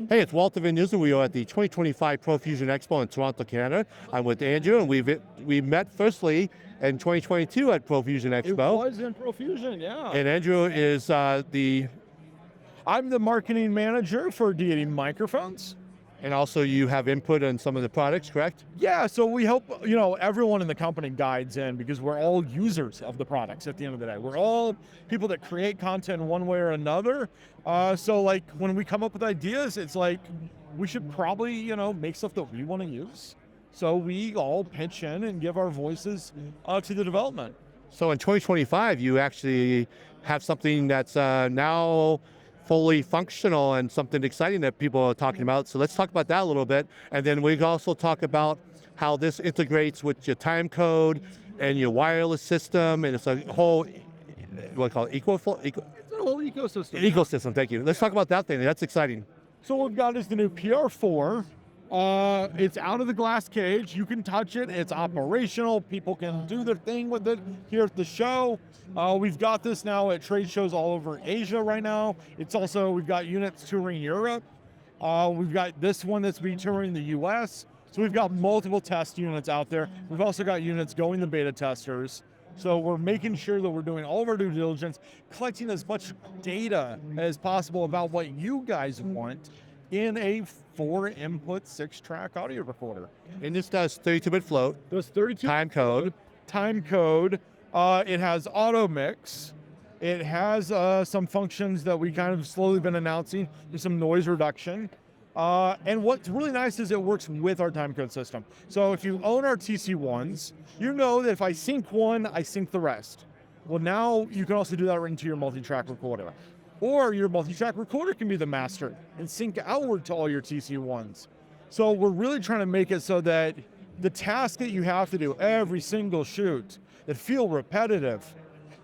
Hey, it's Walter Van Nusen. We are at the 2025 ProFusion Expo in Toronto, Canada. I'm with Andrew, and we met firstly in 2022 at ProFusion Expo. It was in ProFusion, yeah. And Andrew is I'm the marketing manager for DEITY Microphones. and also you have input on some of the products, correct? Yeah, so we help, everyone in the company guides in because we're all users of the products at the end of the day. We're all people that create content in one way or another. So like when we come up with ideas, it's like we should probably, make stuff that we want to use. So we all pitch in and give our voices to the development. So in 2025, you actually have something that's now fully functional and something exciting that people are talking about. So let's talk about that a little bit. And then we can also talk about how this integrates with your time code and your wireless system. And it's a whole, what do you call it, It's a whole ecosystem. ecosystem, thank you. Let's talk about that thing, that's exciting. So what we've got is the new PR4. It's out of the glass cage. You can touch it. It's operational. People can do their thing with it here at the show. We've got this now at trade shows all over Asia right now. We've got units touring Europe. We've got this one that's been touring the US. So we've got multiple test units out there. We've also got units going to beta testers. So we're making sure that we're doing all of our due diligence, collecting as much data as possible about what you guys want in a 4-input, 6-track audio recorder. And this does 32-bit float, Does 32 time code. time code. It has auto mix. It has some functions that we kind of slowly been announcing. There's some noise reduction. And what's really nice is it works with our time code system. So if you own our TC1s, you know that if I sync one, I sync the rest. Well, now you can also do that right into your multi-track recorder. Or your multi-track recorder can be the master and sync outward to all your TC1s. So we're really trying to make it so that the tasks that you have to do every single shoot that feel repetitive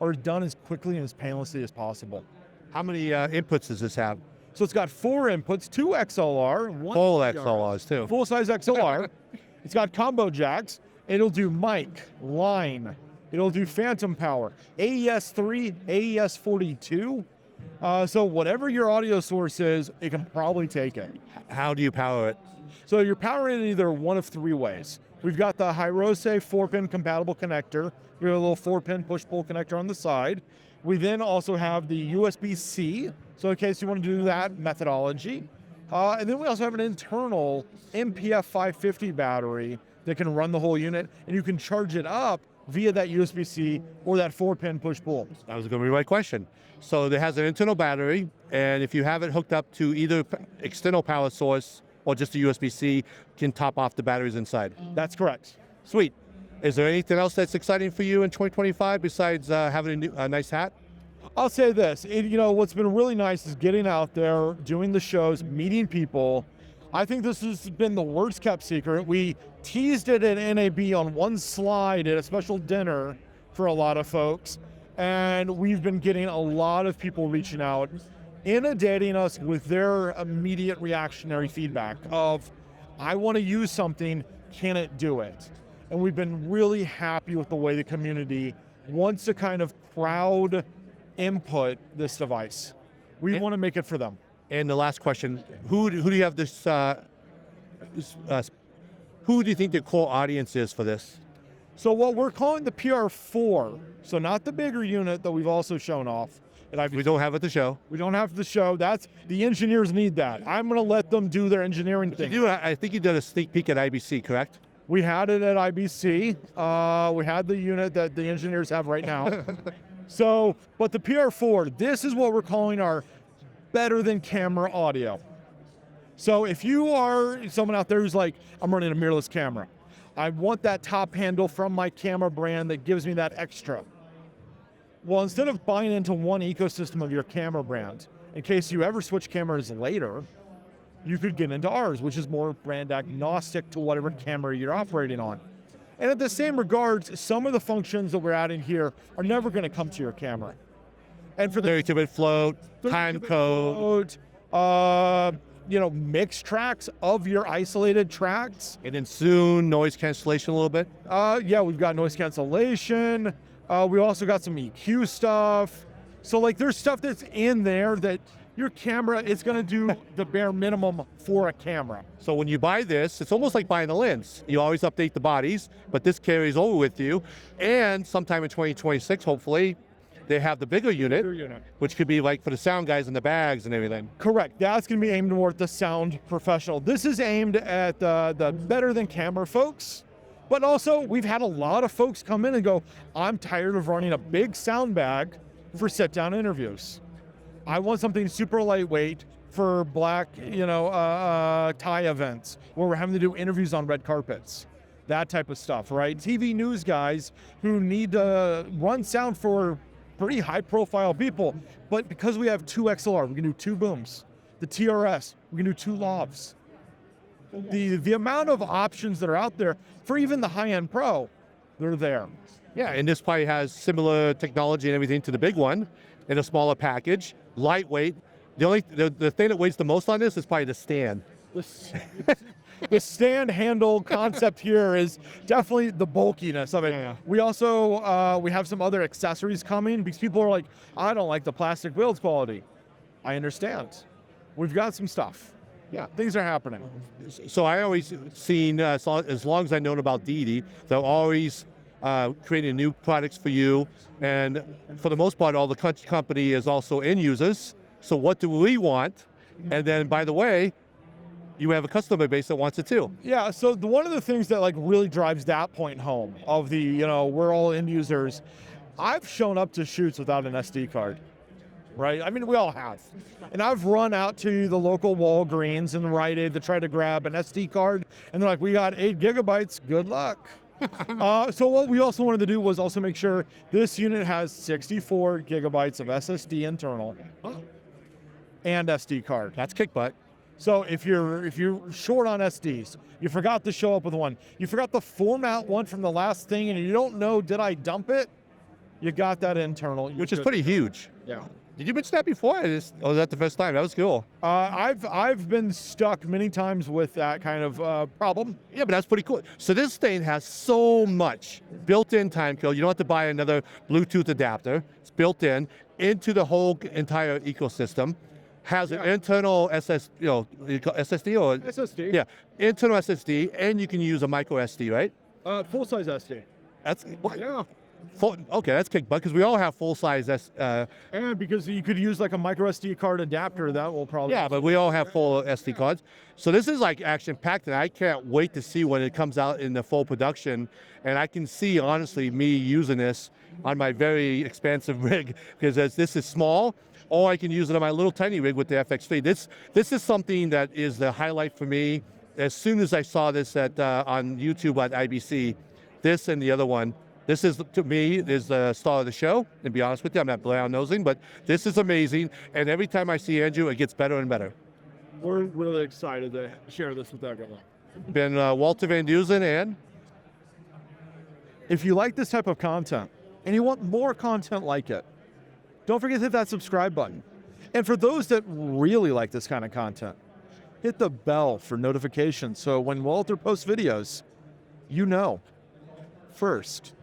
are done as quickly and as painlessly as possible. How many inputs does this have? So it's got 4 inputs, 2 XLR, 1 Full XLR, XLRs too. full-size XLR. It's got combo jacks. It'll do mic, line. It'll do phantom power, AES-3, AES-42. So whatever your audio source is, it can probably take it. How do you power it? So you're powering it either one of 3 ways. We've got the Hirose 4-pin compatible connector. We have a little 4-pin push-pull connector on the side. We then also have the USB-C, so in case you want to do that methodology. And then we also have an internal MPF 550 battery that can run the whole unit, and you can charge it up via that USB-C or that 4-pin push-pull. That was going to be my question. So it has an internal battery, and if you have it hooked up to either external power source or just a USB-C, can top off the batteries inside. That's correct. Sweet. Is there anything else that's exciting for you in 2025 besides having a nice hat? I'll say this, what's been really nice is getting out there, doing the shows, meeting people. I think this has been the worst kept secret. We teased it at NAB on one slide at a special dinner for a lot of folks, and we've been getting a lot of people reaching out, inundating us with their immediate reactionary feedback of, I want to use something, can it do it? And we've been really happy with the way the community wants to kind of crowd input this device. We want to make it for them. And the last question, who do you have this, who do you think the core audience is for this? So what we're calling the PR4, so not the bigger unit that we've also shown off. We don't have it to show. We don't have the show. That's the engineers need that. I'm going to let them do their engineering thing. I think you did a sneak peek at IBC, correct? We had it at IBC. We had the unit that the engineers have right now. But the PR4, this is what we're calling our better than camera audio. So if you are someone out there who's like, I'm running a mirrorless camera, I want that top handle from my camera brand that gives me that extra. Well, instead of buying into one ecosystem of your camera brand, in case you ever switch cameras later, you could get into ours, which is more brand agnostic to whatever camera you're operating on. And at the same regards, some of the functions that we're adding here are never going to come to your camera. And for the 32-bit float, time code, mix tracks of your isolated tracks. and then soon noise cancellation a little bit. Yeah, we've got noise cancellation. We also got some EQ stuff. So like there's stuff that's in there that your camera is going to do the bare minimum for a camera. So when you buy this, it's almost like buying a lens. You always update the bodies, but this carries over with you. And sometime in 2026, hopefully, they have the bigger unit, which could be like for the sound guys in the bags and everything. Correct. That's going to be aimed toward the sound professional. This is aimed at the better than camera folks, but also we've had a lot of folks come in and go, I'm tired of running a big sound bag for sit-down interviews. I want something super lightweight for black, tie events where we're having to do interviews on red carpets. That type of stuff, right? TV news guys who need to run sound for pretty high profile people, but because we have 2 XLR, we can do 2 booms. The TRS, we can do 2 lavs. The amount of options that are out there for even the high-end pro, they're there. Yeah, and this probably has similar technology and everything to the big one in a smaller package, lightweight. The thing that weighs the most on this is probably the stand. The stand handle concept here is definitely the bulkiness of it. Yeah. We also, we have some other accessories coming because people are like, I don't like the plastic build quality. I understand. We've got some stuff. Yeah, things are happening. So I always seen, as long as I've known about DEITY, they're always creating new products for you. And for the most part, all the company is also end users. So what do we want? And then, by the way, you have a customer base that wants it too. Yeah, so one of the things that like really drives that point home of the, we're all end users, I've shown up to shoots without an SD card, right? I mean, we all have. And I've run out to the local Walgreens and Rite Aid to try to grab an SD card, and they're like, we got 8 gigabytes, good luck. So what we also wanted to do was also make sure this unit has 64 gigabytes of SSD internal and SD card. That's kick butt. So if you're short on SDs, you forgot to show up with one, you forgot to format one from the last thing, and you don't know, did I dump it? You got that internal. Which is pretty huge. Yeah. Did you mention that before? Was that the first time? That was cool. I've been stuck many times with that kind of problem. Yeah, but that's pretty cool. So this thing has so much built-in timecode. You don't have to buy another Bluetooth adapter. It's built into the whole entire ecosystem. Has an internal SSD or SSD. Yeah, internal SSD, and you can use a micro SD, right? Full size SD. That's Yeah. Okay, that's kick butt because we all have full size And because you could use like a micro SD card adapter, that will probably. Yeah, but we all have full SD cards. So this is like action packed, and I can't wait to see when it comes out in the full production. And I can see honestly me using this on my very expansive rig because as this is small. Or I can use it on my little tiny rig with the FX3. This is something that is the highlight for me. As soon as I saw this on YouTube at IBC, this and the other one, this is, to me, is the star of the show. To be honest with you, I'm not brown nosing, but this is amazing. And every time I see Andrew, it gets better and better. We're really excited to share this with everyone. Been Walter Van Dusen, and if you like this type of content and you want more content like it, don't forget to hit that subscribe button. And for those that really like this kind of content, hit the bell for notifications so when Walter posts videos, you know first.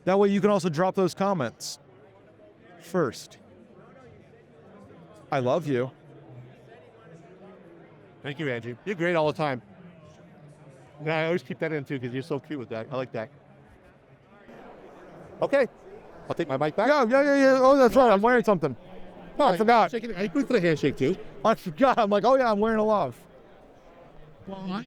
That way you can also drop those comments first. I love you. Thank you, Andrew. You're great all the time. And I always keep that in too because you're so cute with that. I like that. Okay. I'll take my mic back. Yeah. Oh, that's right. I'm wearing something. Oh, I forgot. I put the handshake too. I forgot. I'm like, oh yeah, I'm wearing a love. Well,